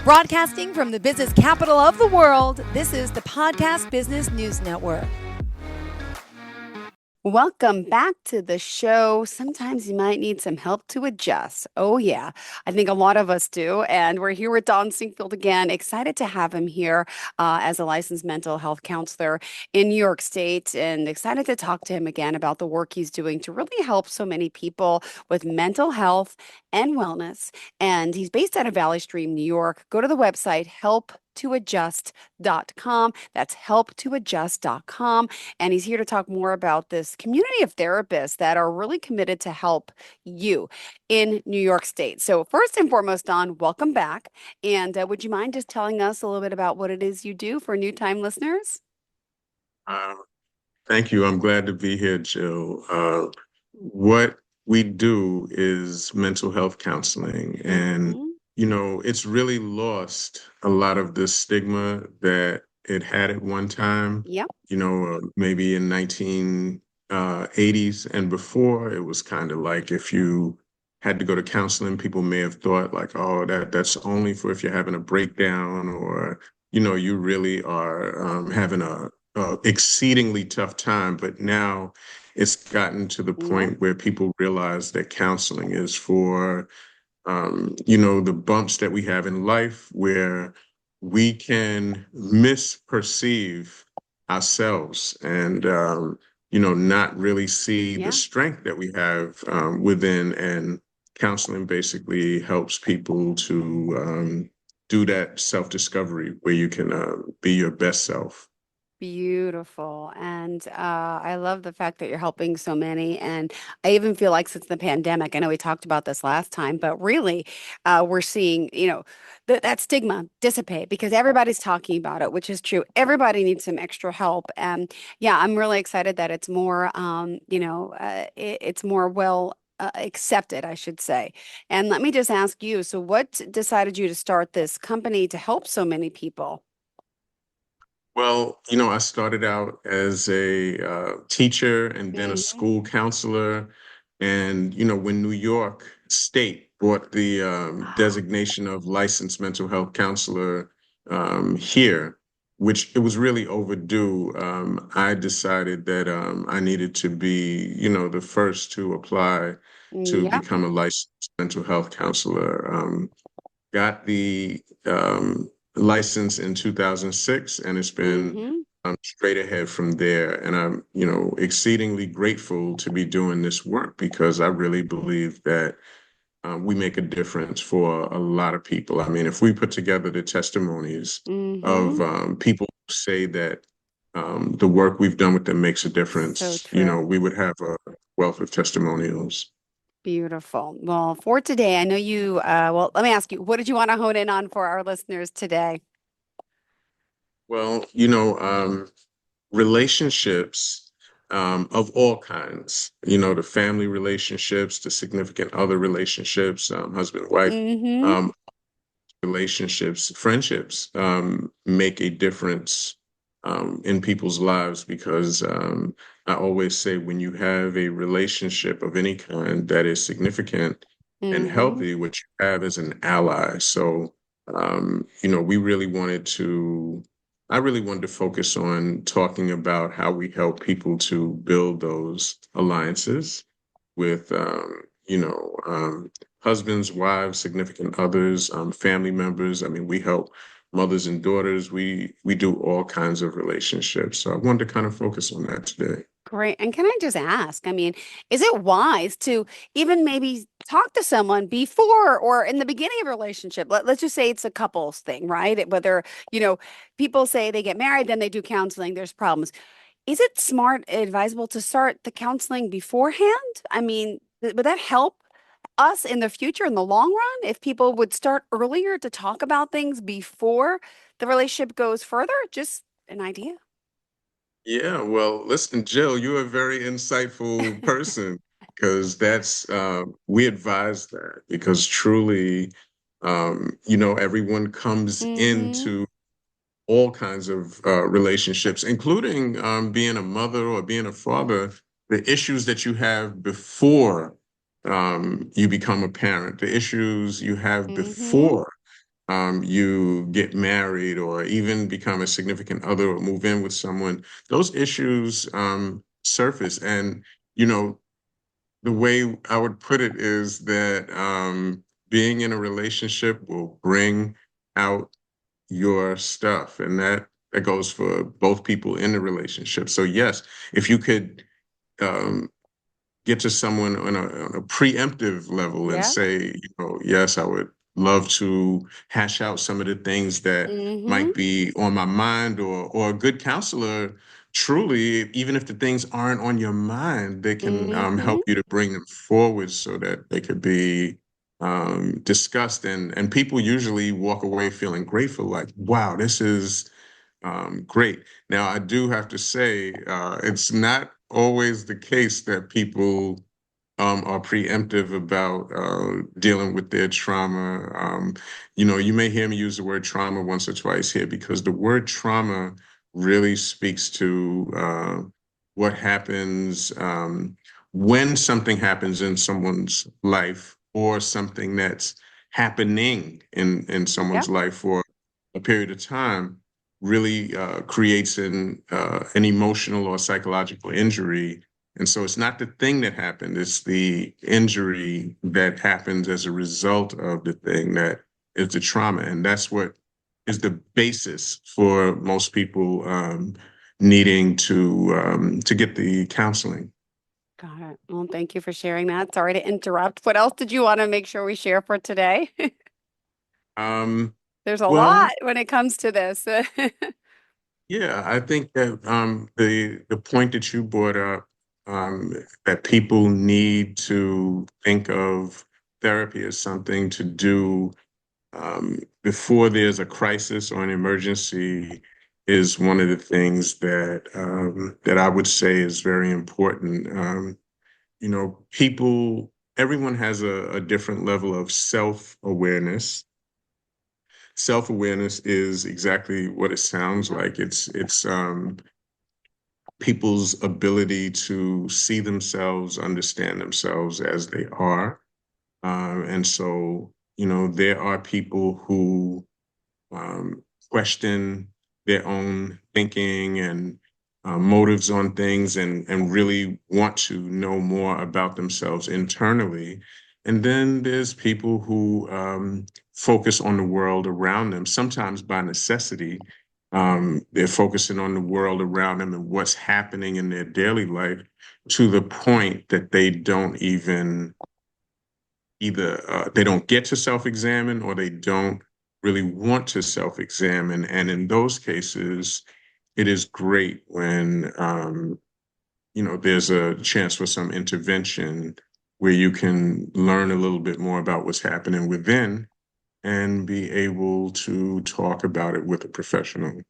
Broadcasting from the business capital of the world, this is the Podcast Business News Network. Welcome back to the show. Sometimes you might need some help to adjust. Oh, yeah. I think a lot of us do. And we're here with Don Sinkfield again. Excited to have him here as a licensed mental health counselor in New York State. And excited to talk to him again about the work he's doing to really help so many people with mental health and wellness. And he's based out of Valley Stream, New York. Go to the website, helptoadjust.com. That's helptoadjust.com. And he's here to talk more about this community of therapists that are really committed to help you in New York State. So, first and foremost, Don, welcome back. And would you mind just telling us a little bit about what it is you do for new time listeners? Uh, Thank you. I'm glad to be here, Jill. What we do is mental health counseling, and Mhm. it's really lost a lot of the stigma that it had at one time. Yep. Maybe in 1980s and before, it was kind of like if you had to go to counseling, people may have thought like, oh, that's only for if you're having a breakdown or you really are having a exceedingly tough time. But now it's gotten to the Yep. point where people realize that counseling is for the bumps that we have in life where we can misperceive ourselves and not really see the Yeah. strength that we have within. And counseling basically helps people to do that self-discovery where you can be your best self. Beautiful. And I love the fact that you're helping so many. And I even feel like since the pandemic, I know we talked about this last time, but really we're seeing, that stigma dissipate because everybody's talking about it, which is true. Everybody needs some extra help. And yeah, I'm really excited that it's more, it's more well accepted, I should say. And let me just ask you, so what decided you to start this company to help so many people? Well, I started out as a teacher and then a Mhm. school counselor. And, when New York State brought the designation of licensed mental health counselor here, which it was really overdue, I decided that I needed to be, the first to apply to Yep. become a licensed mental health counselor. Got the license in 2006, and it's been Hmm. straight ahead from there. And I'm, exceedingly grateful to be doing this work because I really believe that we make a difference for a lot of people. I mean, if we put together the testimonies of Hmm. people who say that the work we've done with them makes a So difference, true. we would have a wealth of testimonials. Beautiful. Well, for today, I know you, well, let me ask you, what did you want to hone in on for our listeners today? Well, relationships of all kinds, the family relationships, the significant other relationships, husband, wife, Hmm. um, relationships, friendships make a difference in people's lives because I always say when you have a relationship of any kind that is significant and Hmm. healthy, what you have is an ally. So, we really I really wanted to focus on talking about how we help people to build those alliances with, husbands, wives, significant others, family members. I mean, we help mothers and daughters. We do all kinds of relationships. So I wanted to kind of focus on that today. Great. And can I just ask, I mean, is it wise to even maybe talk to someone before or in the beginning of a relationship? Let's just say it's a couples thing, right? Whether, you know, people say they get married, then they do counseling, there's problems. Is it smart, advisable to start the counseling beforehand? I mean, would that help us in the future, in the long run, if people would start earlier to talk about things before the relationship goes further? Just an idea. Yeah, well, listen, Jill, you're a very insightful person because we advise that because truly, everyone comes Mm-hmm. into all kinds of relationships, including being a mother or being a father, the issues that you have before you become a parent, the issues you have Mm-hmm. before you get married or even become a significant other or move in with someone, those issues surface. And, you know, the way I would put it is that being in a relationship will bring out your stuff, and that goes for both people in the relationship. So yes, if you could um, get to someone on a preemptive level and Yeah. say, you know, yes, I would love to hash out some of the things that Mm-hmm. might be on my mind, or a good counselor, truly, even if the things aren't on your mind, they can Mm-hmm. help you to bring them forward so that they could be discussed. And people usually walk away feeling grateful, like, wow, this is great. Now, I do have to say, it's not always the case that people are preemptive about dealing with their trauma. You know, you may hear me use the word trauma once or twice here because the word trauma really speaks to what happens when something happens in someone's life, or something that's happening in Yeah. someone's life for a period of time, really creates an emotional or psychological injury. And so it's not the thing that happened, it's the injury that happens as a result of the thing that is the trauma. And that's what is the basis for most people needing to get the counseling. Got it. Well, thank you for sharing that. Sorry to interrupt. What else did you want to make sure we share for today? Um, There's a lot well, when it comes to this. yeah, I think that the point that you brought up, that people need to think of therapy as something to do before there's a crisis or an emergency, is one of the things that I would say is very important. You know, everyone has a different level of self-awareness. Self-awareness is exactly what it sounds Yeah. like. It's people's ability to see themselves, understand themselves as they are. And so, you know, there are people who question their own thinking and motives on things, and really want to know more about themselves internally. And then there's people who focus on the world around them, sometimes by necessity. They're focusing on the world around them and what's happening in their daily life, to the point that they don't even either they don't get to self-examine, or they don't really want to self-examine. And in those cases, it is great when you know, there's a chance for some intervention where you can learn a little bit more about what's happening within and be able to talk about it with a professional.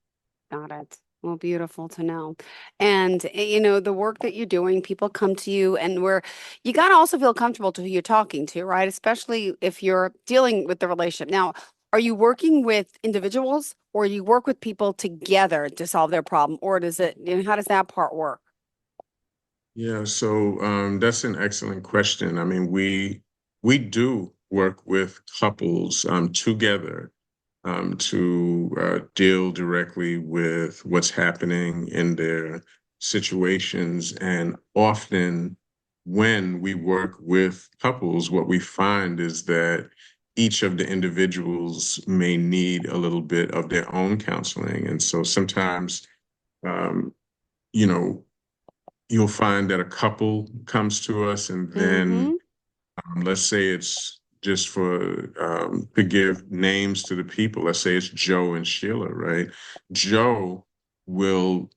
Got it. Well, beautiful to know. And you know, the work that you're doing, people come to you, and where you got to also feel comfortable to who you're talking to, right? Especially if you're dealing with the relationship. Now, are you working with individuals, or you work with people together to solve their problem, or does it, you know, how does that part work? Yeah, so that's an excellent question. I mean, we do work with couples together to deal directly with what's happening in their situations. And often, when we work with couples, what we find is that each of the individuals may need a little bit of their own counseling. And so sometimes, um, you know, you'll find that a couple comes to us, and then Mm-hmm. let's say it's just for to give names to the people. Let's say it's Joe and Sheila, right? Joe will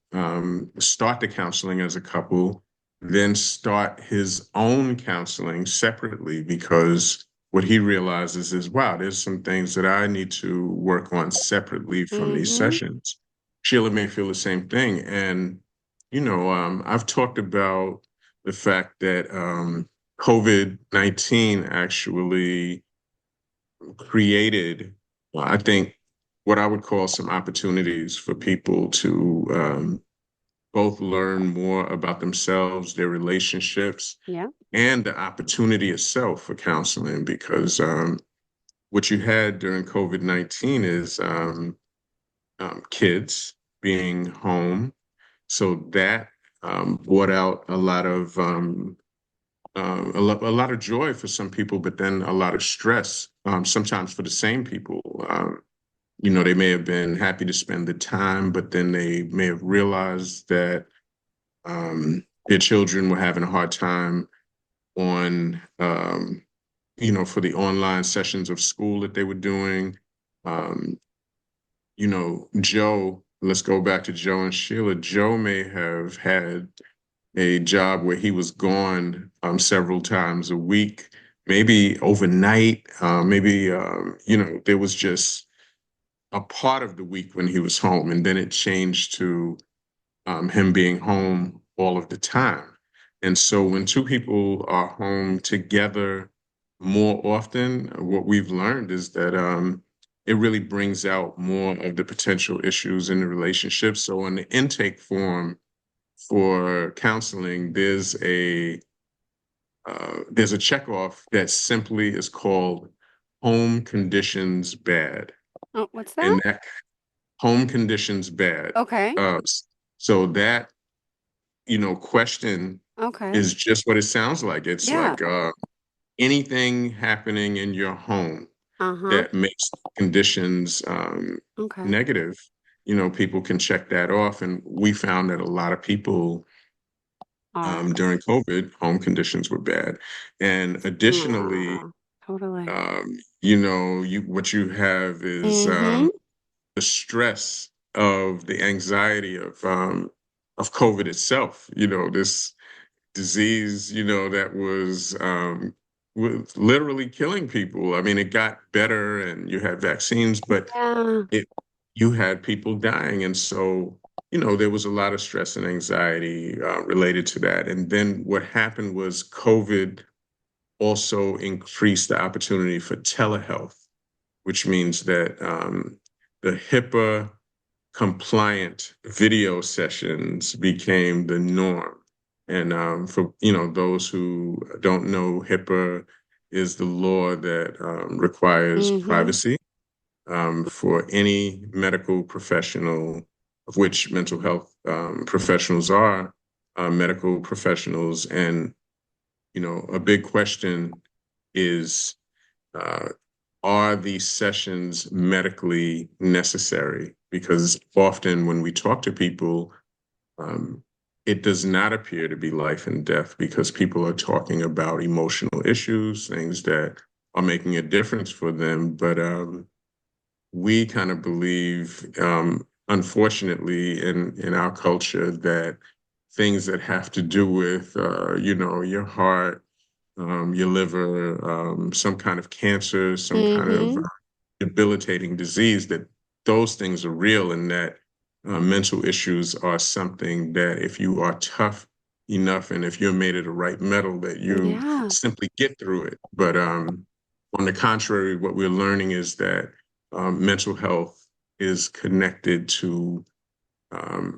start the counseling as a couple, then start his own counseling separately, because what he realizes is, wow, there's some things that I need to work on separately from these Mm-hmm. sessions. Sheila may feel the same thing. And, you know, I've talked about the fact that COVID-19 actually created, I think, what I would call some opportunities for people to both learn more about themselves, their relationships, Yeah. and the opportunity itself for counseling. Because what you had during COVID-19 is kids being home. So that brought out a lot of a lot of joy for some people, but then a lot of stress, sometimes for the same people. They may have been happy to spend the time, but then they may have realized that their children were having a hard time on, for the online sessions of school that they were doing. Um, Joe, let's go back to Joe and Sheila. Joe may have had a job where he was gone several times a week, maybe overnight, maybe, there was just a part of the week when he was home, and then it changed to him being home all of the time. And so when two people are home together more often, what we've learned is that it really brings out more of the potential issues in the relationship. So on the intake form for counseling, there's a checkoff that simply is called home conditions bad. Oh, what's And that? that home conditions bad. Okay. So that, question Okay. is just what it sounds like. It's Yeah. like anything happening in your home Uh-huh. that makes conditions Okay. negative, people can check that off. And we found that a lot of people Are. during COVID, home conditions were bad. And additionally, Yeah, totally. what you have is Mm-hmm. the stress of the anxiety of COVID itself. This disease, that was literally killing people. I mean, it got better, and you had vaccines, but Yeah. it you had people dying, and so there was a lot of stress and anxiety related to that. And then what happened was COVID also increased the opportunity for telehealth, which means that the HIPAA compliant video sessions became the norm. And for those who don't know, HIPAA is the law that requires Mm-hmm. privacy for any medical professional, of which mental health professionals are medical professionals. And a big question is, uh, are these sessions medically necessary? Because often when we talk to people, um, it does not appear to be life and death, because people are talking about emotional issues, things that are making a difference for them. But we kind of believe, unfortunately, in our culture, that things that have to do with, your heart, your liver, some kind of cancer, some kind of Mm-hmm. debilitating disease, that those things are real, and that mental issues are something that if you are tough enough and if you're made of the right metal, that you Yeah. simply get through it. But on the contrary, what we're learning is that mental health is connected to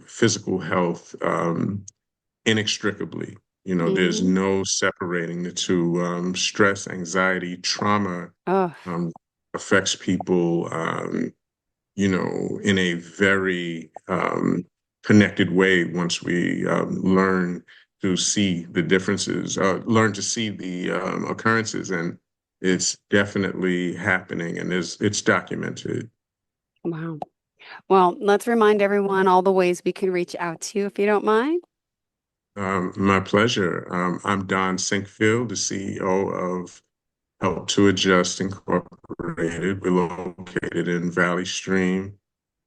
physical health inextricably. There's Mm-hmm. no separating the two. Stress, anxiety, trauma Oh, um, affects people, in a very connected way once we learn to see the differences, learn to see the occurrences. And it's definitely happening, and it's documented. wow. Well, let's remind everyone all the ways we can reach out to you if you don't mind. My pleasure. I'm Don Sinkfield, the CEO of Help to Adjust Incorporated. We're located in Valley Stream,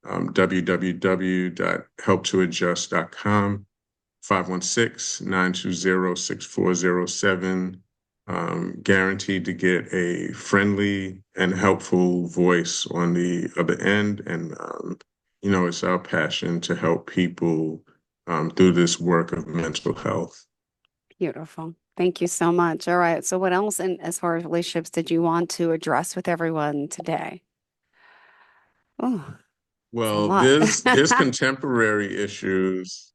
www.helptoadjust.com, 516-920-6407. Guaranteed to get a friendly and helpful voice on the other end. And, it's our passion to help people through this work of mental health. Beautiful. Thank you so much. All right. So what else in as far as relationships did you want to address with everyone today? Oh, it's a Well, lot. there's contemporary issues.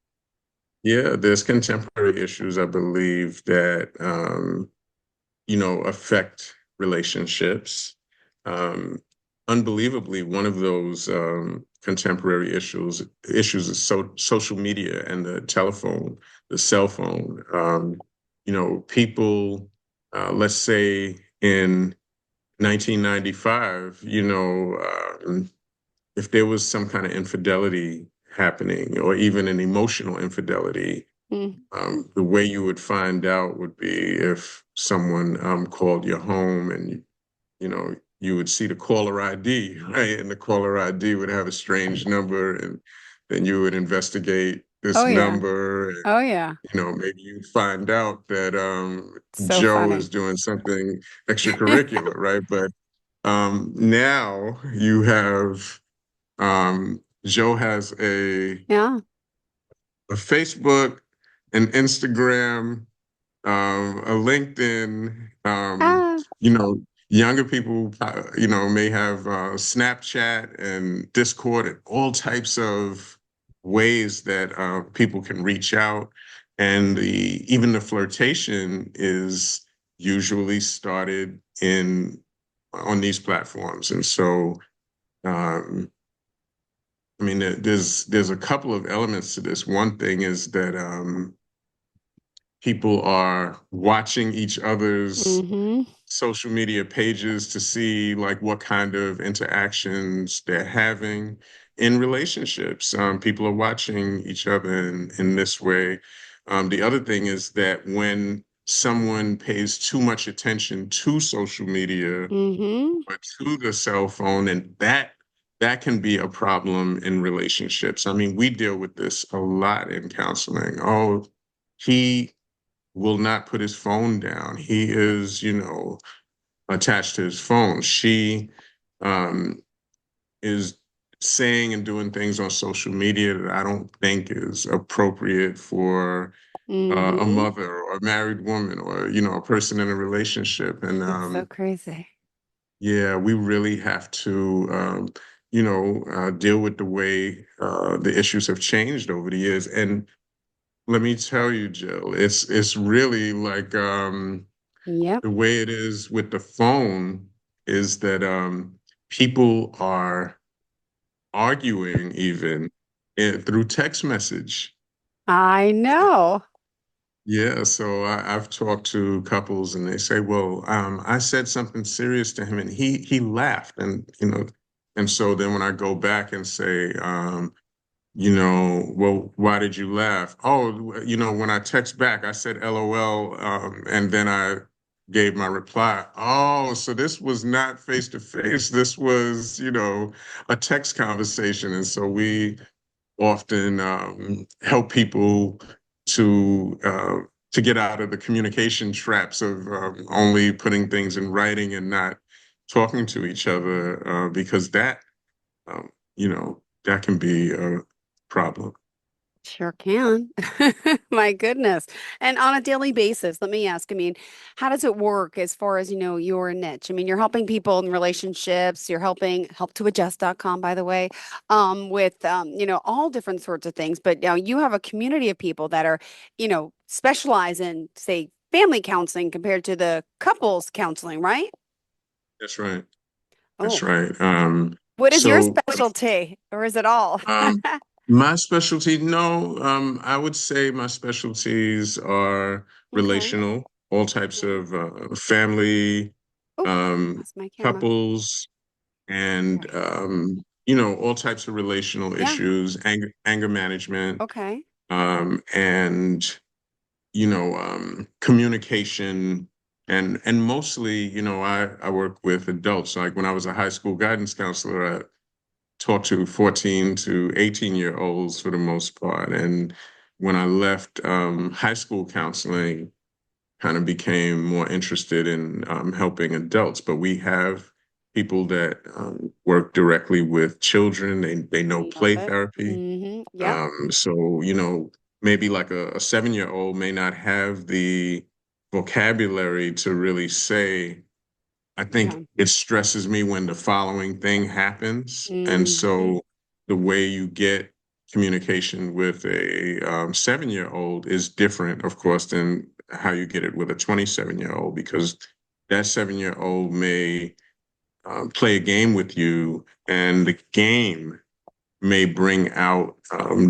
Yeah, there's contemporary issues, I believe, that affect relationships. um, unbelievably, one of those contemporary issues is social media and the telephone, the cell phone. People, let's say in 1995, if there was some kind of infidelity happening or even an emotional infidelity, Mm. the way you would find out would be if someone called your home and you would see the caller ID, right? And the caller ID would have a strange number, and then you would investigate Oh this yeah. number, and Oh yeah. maybe you find out that So Joe funny. is doing something extracurricular, right? But now you have Joe has Yeah. a Facebook, an Instagram, a LinkedIn. Ah. Younger people, may have Snapchat and Discord and all types of ways that people can reach out. And even the flirtation is usually started in on these platforms. And so, um, I mean, there's a couple of elements to this. One thing is that people are watching each other's Mm-hmm. social media pages to see like what kind of interactions they're having in relationships. People are watching each other in this way. The other thing is that when someone pays too much attention to social media Mm-hmm. or to the cell phone, and that can be a problem in relationships. I mean, we deal with this a lot in counseling. Oh, he will not put his phone down. He is, attached to his phone. She um, is saying and doing things on social media that I don't think is appropriate for a Mm-hmm. mother or a married woman or, a person in a relationship. And It's so crazy. yeah, we really have to, deal with the way the issues have changed over the years. And let me tell you, Jill, it's really like Yep. the way it is with the phone is that people are arguing even through text message. I know. Yeah, so I've talked to couples and they say, "Well, I said something serious to him and he laughed," and and so then when I go back and say, well, why did you laugh? Oh, when I text back, I said LOL, and then I gave my reply. Oh, so this was not face to face. This was, a text conversation. And so we often help people to uh, to get out of the communication traps of only putting things in writing and not talking to each other, because um, that can be a problem. Sure can. My goodness. And on a daily basis, let me ask, I mean, how does it work as far as, your niche? I mean, you're helping people in relationships, you're helping helptoadjust.com, by the way, with all different sorts of things. But now you have a community of people that are, specialize in, say, family counseling compared to the couples counseling, right? That's right. That's Oh, right. what is your So specialty, or is it all? um, my specialty, no, I would say my specialties are Okay. relational, all types Mhm. of family, Oh, um, that's my camera. couples, and Okay. all types of relational Yeah. issues, anger management, Okay. and communication, and mostly, I work with adults. Like when I was a high school guidance counselor, I talked to 14 to 18-year olds for the most part. And when I left high school counseling, kind of became more interested in helping adults. But we have people that work directly with children. They know Love play it. therapy. Yep. So, maybe like a 7-year old may not have the vocabulary to really say, I Yeah. think it stresses me when the following thing happens. And Hmm. so the way you get communication with a 7-year old is different, of course, than how you get it with a 27-year old, because that 7-year old may play a game with you, and the game may bring out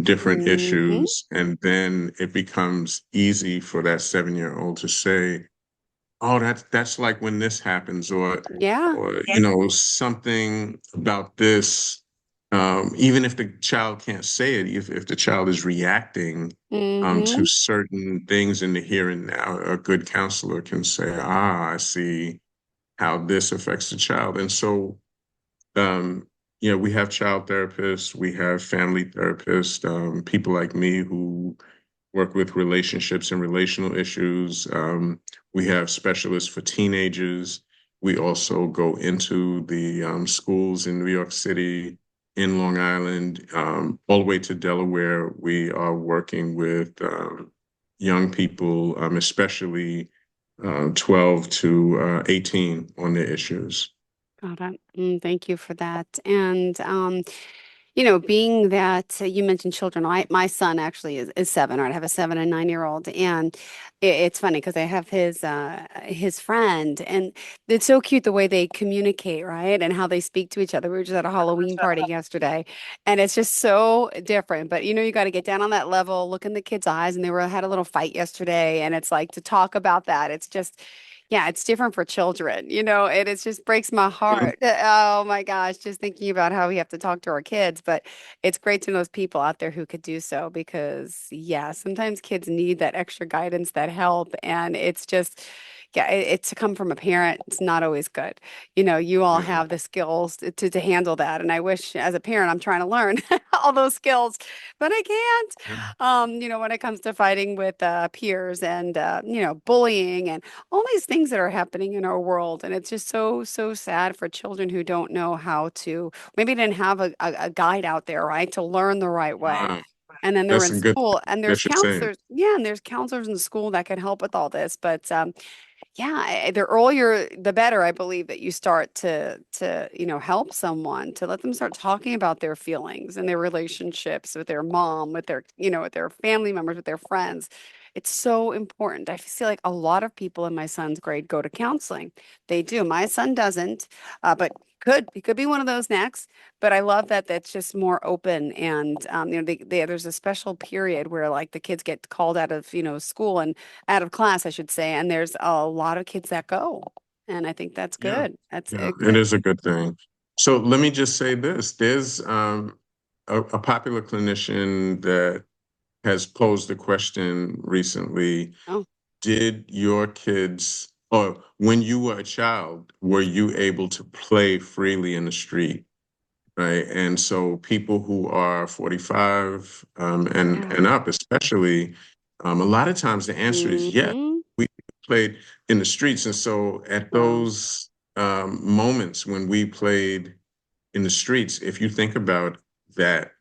different Mm-hmm. issues, and then it becomes easy for that 7-year-old to say, "Oh, that's like when this happens," Yeah. or you know, something about this. Even if the child can't say it, if the child is reacting Mm-hmm. to certain things in the here and now, a good counselor can say, "Ah, I see how this affects the child," and so um, we have child therapists, we have family therapists, people like me who work with relationships and relational issues. We have specialists for teenagers. We also go into the schools in New York City, in Long Island, all the way to Delaware. We are working with young people, especially 12 to 18, on their issues. Got it. Thank you for that. And being that you mentioned children, my son actually is 7, right? I have a 7 and 9-year-old, and it's funny because I have his friend, and it's so cute the way they communicate, right? And how they speak to each other. We were just at a Halloween party yesterday, and it's just so different. But you got to get down on that level, look in the kids' eyes, and they were had a little fight yesterday, and it's like to talk about that. It's just yeah, it's different for children, and it just breaks my heart. Oh my gosh, just thinking about how we have to talk to our kids. But it's great to know those people out there who could do so because, yeah, sometimes kids need that extra guidance, that help. And it's just, yeah, it's to come from a parent. It's not always good. You all Yeah. have the skills to handle that. And I wish as a parent, I'm trying to learn all those skills, but I can't. When it comes to fighting with peers and, bullying and all these things that are happening in our world. And it's just so, so sad for children who don't know how to, maybe didn't have a guide out there, right, to learn the right way. Wow. And then they're That's in a good thing school and there's that you're saying. counselors. Yeah. And there's counselors in school that can help with all this. But yeah, the earlier the better, I believe, that you start to help someone to let them start talking about their feelings and their relationships with their mom, with their with their family members, with their friends. It's so important. I feel like a lot of people in my son's grade go to counseling. They do. My son doesn't, but he could be one of those next. But I love that that's just more open and there's a special period where like the kids get called out of school and out of class, I should say. And there's a lot of kids that go. And I think that's Yeah, good. That's yeah, a it good. is a good thing. So let me just say this. There's a popular clinician that has posed the question recently. Oh, Did your kids, or when you were a child, were you able to play freely in the street? Right. And so people who are 45 yeah. and up, especially, a lot of times the answer is yes. Mm-hmm. We played in the streets. And so at Wow. those moments when we played in the streets, if you think about that,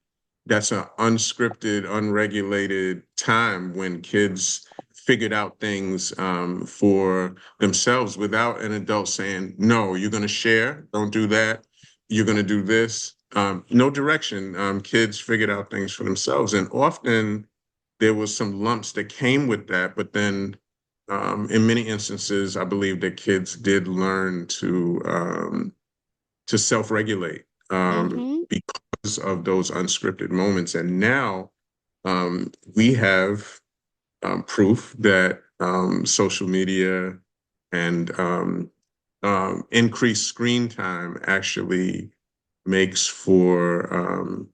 that's an unscripted, unregulated time when kids figured out things for themselves without an adult saying, no, you're going to share, don't do that, you're going to do this. No direction. Kids figured out things for themselves. And often there was some lumps that came with that. But then in many instances, I believe that kids did learn to self-regulate Mm-hmm. because of those unscripted moments. And now we have proof that social media and increased screen time actually makes for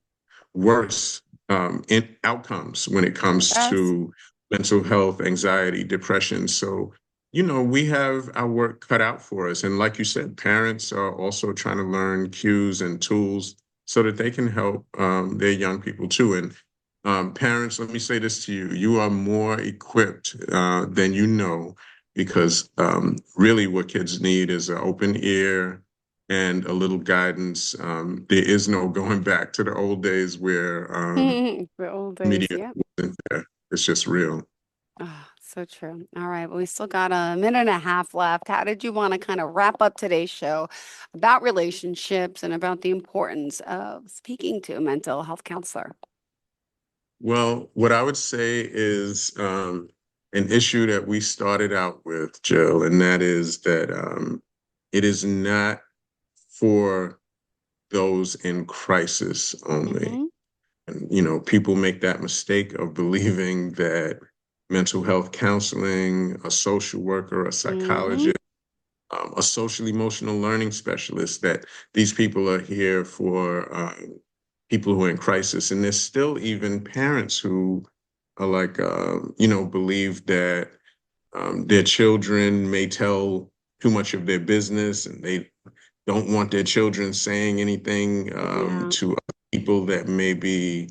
worse outcomes when it It comes does. to mental health, anxiety, depression. So, we have our work cut out for us. And like you said, parents are also trying to learn cues and tools so that they can help their young people too. And parents, let me say this to you: you are more equipped than you know, because really what kids need is an open ear and a little guidance. There is no going back to the old days where The old days. media Yeah. wasn't there. It's just real. Oh, so true. All right. Well, we still got a minute and a half left. How did you want to kind of wrap up today's show about relationships and about the importance of speaking to a mental health counselor? Well, what I would say is an issue that we started out with, Jill, and that is that it is not for those in crisis only. Mhm. And, people make that mistake of believing that mental health counseling, a social worker, a Mhm. psychologist, a social emotional learning specialist, that these people are here for people who are in crisis. And there's still even parents who are like, believe that their children may tell too much of their business, and they don't want their children saying anything Yeah. to other people that may be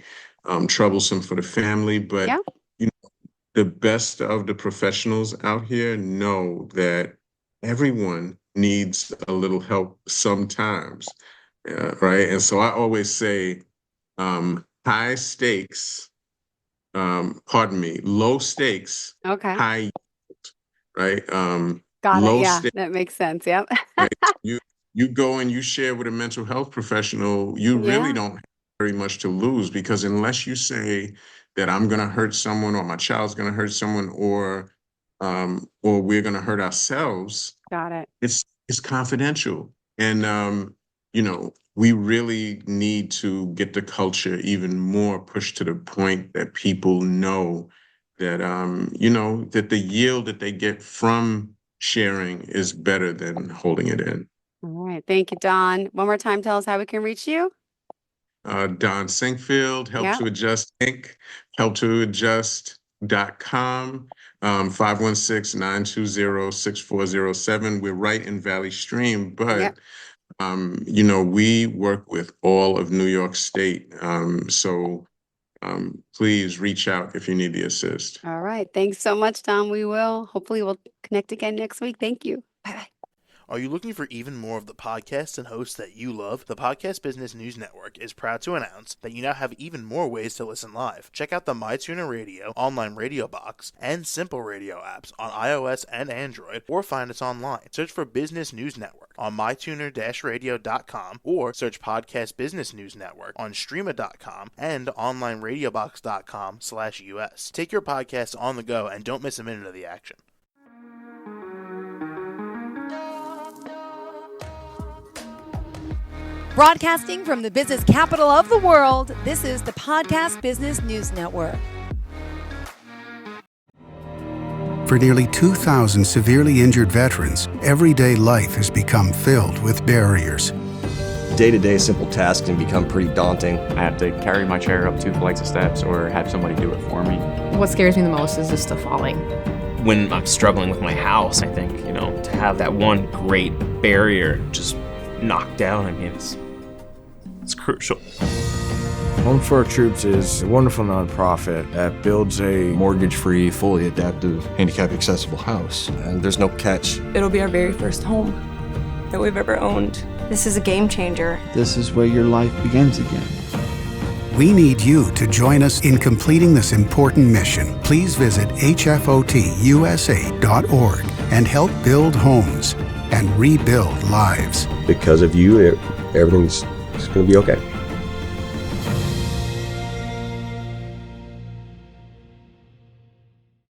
troublesome for the family. But Yeah. the best of the professionals out here know that everyone needs a little help sometimes, right? And so I always say, high stakes, low stakes, Okay. high, right? Got it. Low Yeah, stakes. that makes sense. Yep. Right? You go and you share with a mental health professional, you really Yeah. don't have very much to lose, because unless you say that I'm going to hurt someone, or my child's going to hurt someone, or we're going to hurt ourselves, Got it. it's confidential. And we really need to get the culture even more pushed to the point that people know that that the yield that they get from sharing is better than holding it in. All right. Thank you, Don. One more time, tell us how we can reach you. Don Sinkfield, Help Yeah. to Adjust Inc., helptoadjust.com, 516-920-6407. We're right in Valley Stream, Yep. but we work with all of New York State. So please reach out if you need the assist. All right. Thanks so much, Don. We will. Hopefully, we'll connect again next week. Thank you. Bye-bye. Are you looking for even more of the podcasts and hosts that you love? The Podcast Business News Network is proud to announce that you now have even more ways to listen live. Check out the MyTuner Radio, online radio box, and Simple Radio apps on iOS and Android, or find us online. Search for Business News Network on mytuner-radio.com, or search Podcast Business News Network on streama.com and onlineradiobox.com/US. Take your podcast on the go and don't miss a minute of the action. Broadcasting from the business capital of the world, this is the Podcast Business News Network. For nearly 2,000 severely injured veterans, everyday life has become filled with barriers. Day-to-day simple tasks can become pretty daunting. I have to carry my chair up 2 flights of steps or have somebody do it for me. What scares me the most is just the falling. When I'm struggling with my house, I think, to have that one great barrier just knocked down, it's crucial. Home for Our Troops is a wonderful nonprofit that builds a mortgage-free, fully adaptive, handicap-accessible house. And there's no catch. It'll be our very first home that we've ever owned. This is a game changer. This is where your life begins again. We need you to join us in completing this important mission. Please visit hfotusa.org and help build homes and rebuild lives. Because of you, everything's going to be okay.